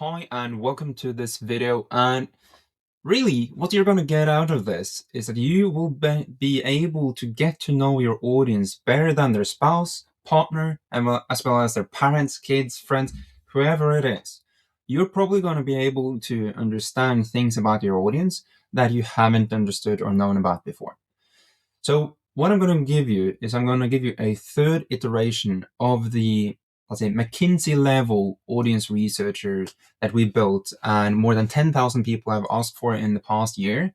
Hi and welcome to this video, and really what you're going to get out of this is that you will be able to get to know your audience better than their spouse, partner, and as well as their parents, kids, friends, whoever it is. You're probably going to be able to understand things about your audience that you haven't understood or known about before. So what I'm going to give you is I'm going to give you a third iteration of the, let's say, McKinsey-level audience researchers that we built, and more than 10,000 people have asked for it in the past year.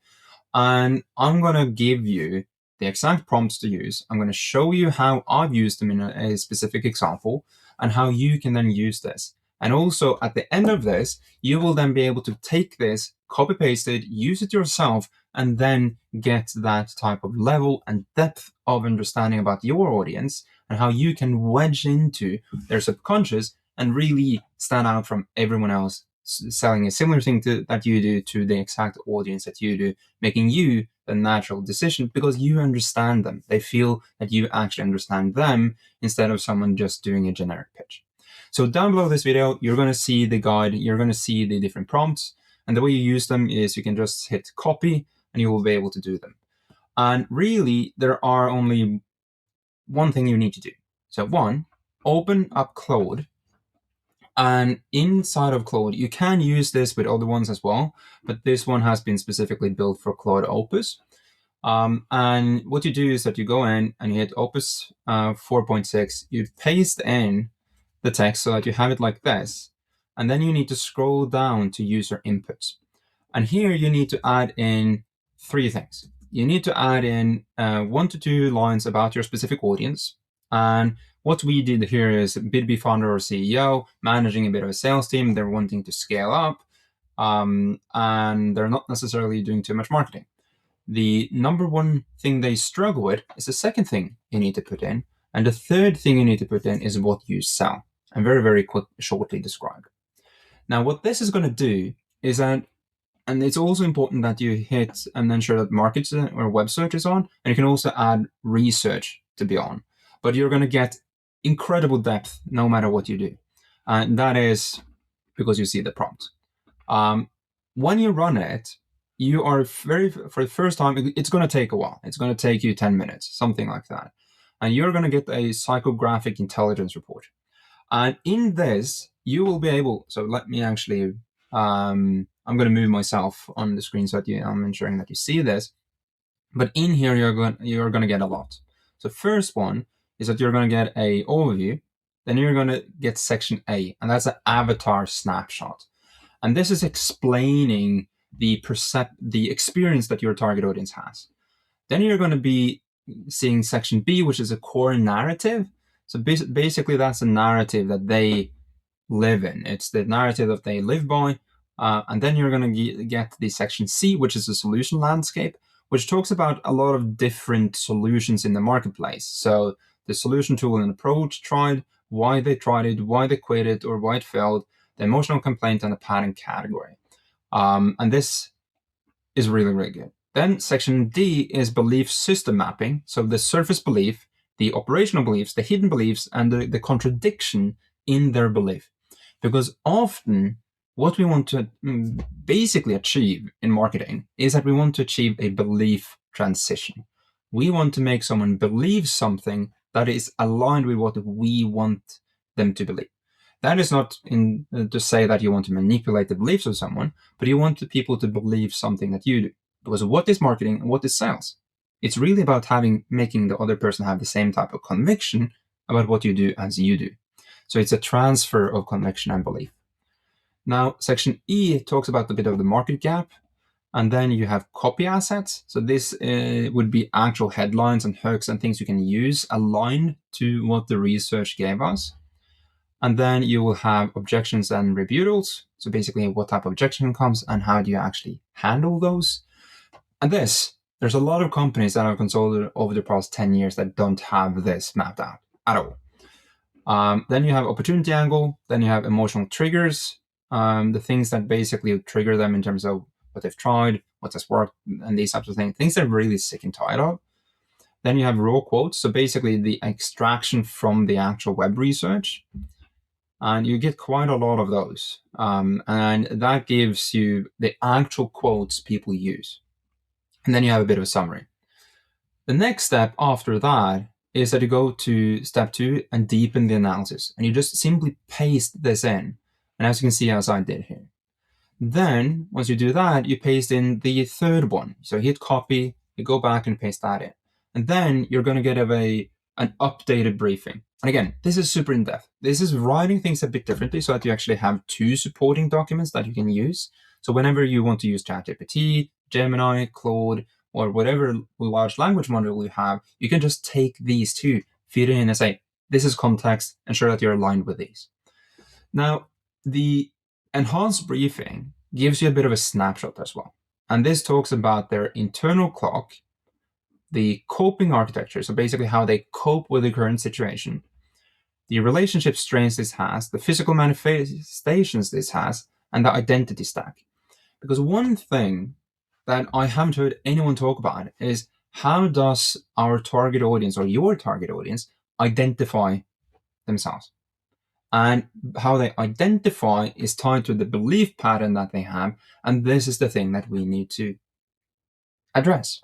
And I'm going to give you the exact prompts to use. I'm going to show you how I've used them in a specific example and how you can then use this. And also at the end of this, you will then be able to take this, copy paste it, use it yourself, and then get that type of level and depth of understanding about your audience and how you can wedge into their subconscious and really stand out from everyone else selling a similar thing that you do to the exact audience that you do, making you the natural decision because you understand them. They feel that you actually understand them instead of someone just doing a generic pitch. So down below this video, you're going to see the guide, you're going to see the different prompts, and the way you use them is you can just hit copy and you will be able to do them. And really, there are only one thing you need to do. So one, open up Claude. And inside of Claude, you can use this with other ones as well, but this one has been specifically built for Claude Opus. And what you do is that you go in and you hit Opus 4.6, you paste in the text so that you have it like this, and then you need to scroll down to user inputs. And here you need to add in three things. You need to add in 1 to 2 lines about your specific audience. And what we did here is B2B founder or CEO managing a bit of a sales team. They're wanting to scale up, and they're not necessarily doing too much marketing. The number one thing they struggle with is the second thing you need to put in. And the third thing you need to put in is what you sell. And very shortly described. Now, what this is going to do is that, and it's also important that you hit and ensure that markets or web search is on, and you can also add research to be on. But you're going to get incredible depth no matter what you do. And that is because you see the prompt. When you run it, you are for the first time, it's going to take a while. It's going to take you 10 minutes, something like that. And you're going to get a psychographic intelligence report. And in this, you will be able, so let me actually, I'm going to move myself on the screen so that I'm ensuring that you see this. But in here, you're going to get a lot. So first one is that you're going to get a overview. Then you're going to get section A, and that's an avatar snapshot. And this is explaining the experience that your target audience has. Then you're going to be seeing section B, which is a core narrative. So basically, that's a narrative that they live in. It's the narrative that they live by. And then you're going to get the section C, which is a solution landscape, which talks about a lot of different solutions in the marketplace. So the solution, tool, and approach tried, why they tried it, why they quit it, or why it failed, the emotional complaint, and the pattern category. And this is really good. Then section D is belief system mapping. So the surface belief, the operational beliefs, the hidden beliefs, and the contradiction in their belief. Because often what we want to basically achieve in marketing is that we want to achieve a belief transition. We want to make someone believe something that is aligned with what we want them to believe. That is not to say that you want to manipulate the beliefs of someone, but you want the people to believe something that you do. Because what is marketing and what is sales? It's really about making the other person have the same type of conviction about what you do as you do. So it's a transfer of conviction and belief. Now, section E talks about a bit of the market gap, and then you have copy assets. So this would be actual headlines and hooks and things you can use aligned to what the research gave us. And then you will have objections and rebuttals. So basically what type of objection comes and how do you actually handle those. And there's a lot of companies that have consulted over the past 10 years that don't have this mapped out at all. Then you have opportunity angle. Then you have emotional triggers, the things that basically trigger them in terms of what they've tried, what has worked, and these types of things they're really sick and tired of. Then you have raw quotes. So basically the extraction from the actual web research. And you get quite a lot of those. And that gives you the actual quotes people use. And then you have a bit of a summary. The next step after that is that you go to step 2 and deepen the analysis. And you just simply paste this in. And as you can see, as I did here. Then, once you do that, you paste in the third one. So hit copy, you go back and paste that in. And then you're going to get an updated briefing. And again, this is super in-depth. This is writing things a bit differently so that you actually have 2 supporting documents that you can use. So whenever you want to use ChatGPT, Gemini, Claude, or whatever large language model you have, you can just take these 2, feed it in and say, this is context, ensure that you're aligned with these. Now, the enhanced briefing gives you a bit of a snapshot as well. And this talks about their internal clock, the coping architecture, so basically how they cope with the current situation, the relationship strains this has, the physical manifestations this has, and the identity stack. Because one thing that I haven't heard anyone talk about is how does our target audience or your target audience identify themselves? And how they identify is tied to the belief pattern that they have, and this is the thing that we need to address.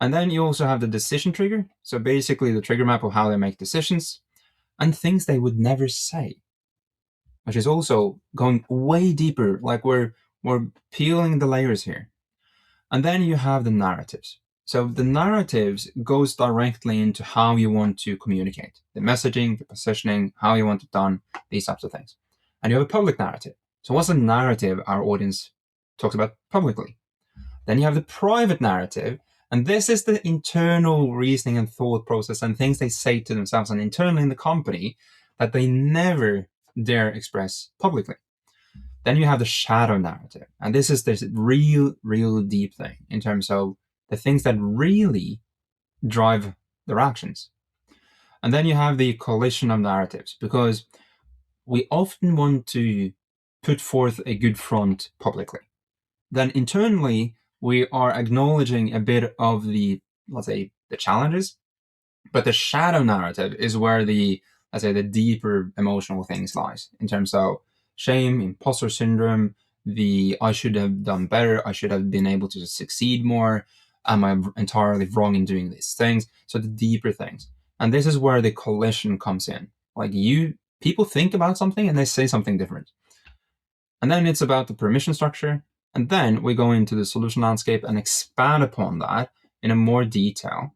And then you also have the decision trigger, so basically the trigger map of how they make decisions, and things they would never say, which is also going way deeper, like we're peeling the layers here. And then you have the narratives. So the narratives goes directly into how you want to communicate, the messaging, the positioning, how you want it done, these types of things. And you have a public narrative. So what's the narrative our audience talks about publicly? Then you have the private narrative, and this is the internal reasoning and thought process and things they say to themselves and internally in the company that they never dare express publicly. Then you have the shadow narrative, and this is this real deep thing in terms of the things that really drive their actions. And then you have the collision of narratives, because we often want to put forth a good front publicly. Then internally, we are acknowledging a bit of the, let's say, the challenges, but the shadow narrative is where the, let's say, the deeper emotional things lies in terms of shame, imposter syndrome, the I should have done better, I should have been able to succeed more, am I entirely wrong in doing these things? So the deeper things. And this is where the collision comes in. Like people think about something and they say something different. And then it's about the permission structure. And then we go into the solution landscape and expand upon that in a more detail.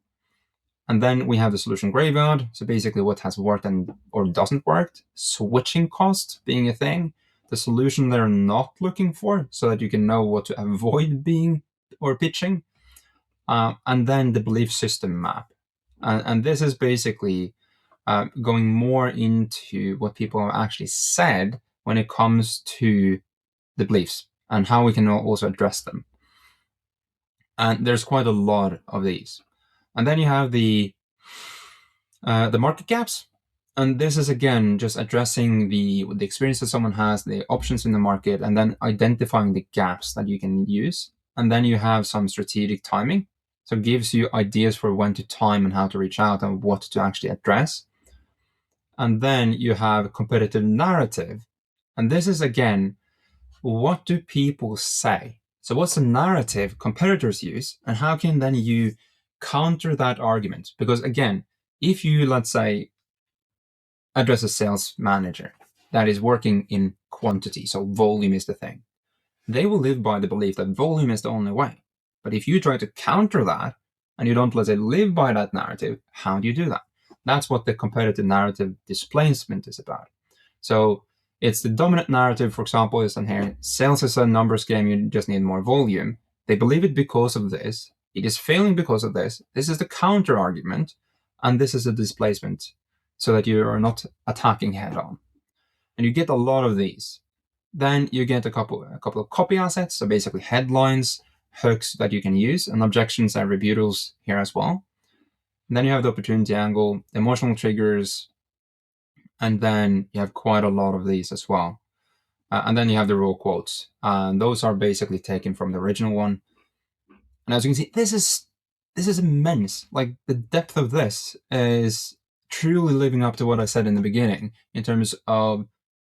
And then we have the solution graveyard. So basically what has worked and or doesn't work, switching cost being a thing, the solution they're not looking for so that you can know what to avoid being or pitching. And then the belief system map. And this is basically going more into what people have actually said when it comes to the beliefs and how we can also address them. And there's quite a lot of these. And then you have the market gaps. And this is, again, just addressing the experience that someone has, the options in the market, and then identifying the gaps that you can use. And then you have some strategic timing. So it gives you ideas for when to time and how to reach out and what to actually address. And then you have competitive narrative. And this is, again, what do people say? So what's the narrative competitors use, and how can then you counter that argument? Because again, if you, let's say, address a sales manager that is working in quantity, so volume is the thing, they will live by the belief that volume is the only way. But if you try to counter that and you don't, let's say, live by that narrative, how do you do that? That's what the competitive narrative displacement is about. So it's the dominant narrative, for example, is in here, sales is a numbers game, you just need more volume. They believe it because of this. It is failing because of this. This is the counter argument, and this is a displacement so that you are not attacking head on. And you get a lot of these. Then you get a couple of copy assets, so basically headlines, hooks that you can use, and objections and rebuttals here as well. And then you have the opportunity angle, emotional triggers, and then you have quite a lot of these as well. And then you have the raw quotes. And those are basically taken from the original one. And as you can see, this is immense. Like the depth of this is truly living up to what I said in the beginning in terms of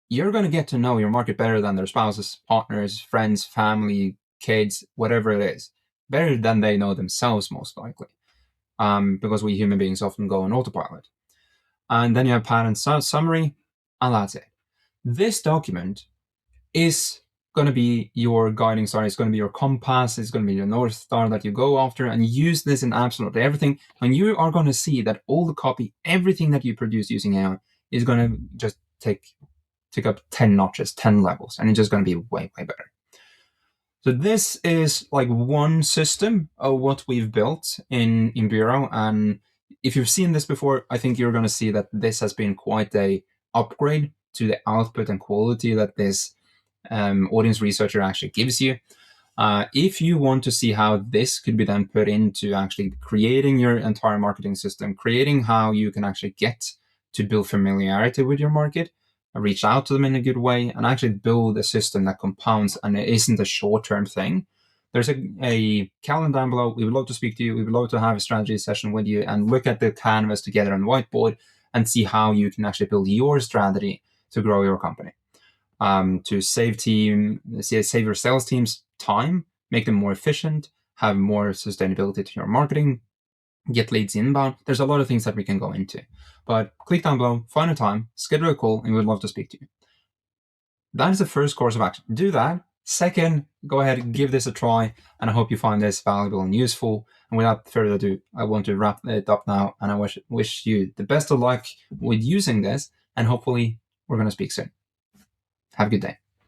you're going to get to know your market better than their spouses, partners, friends, family, kids, whatever it is, better than they know themselves, most likely, because we human beings often go on autopilot. And then you have pattern summary, and that's it. This document is going to be your guiding star. It's going to be your compass. It's going to be your North Star that you go after, and use this in absolutely everything. And you are going to see that all the copy, everything that you produce using AI is going to just take up 10 notches, 10 levels, and it's just going to be way, way better. So this is like one system of what we've built in Bureau. And if you've seen this before, I think you're going to see that this has been quite a upgrade to the output and quality that this audience researcher actually gives you. If you want to see how this could be then put into actually creating your entire marketing system, creating how you can actually get to build familiarity with your market, reach out to them in a good way, and actually build a system that compounds and it isn't a short-term thing. There's a calendar down below. We would love to speak to you. We would love to have a strategy session with you and look at the canvas together on the whiteboard and see how you can actually build your strategy to grow your company. To save your sales teams time, make them more efficient, have more sustainability to your marketing, get leads inbound. There's a lot of things that we can go into. But click down below, find a time, schedule a call, and we would love to speak to you. That is the first course of action. Do that. Second, go ahead and give this a try, and I hope you find this valuable and useful. And without further ado, I want to wrap it up now, and I wish you the best of luck with using this, and hopefully we're going to speak soon. Have a good day.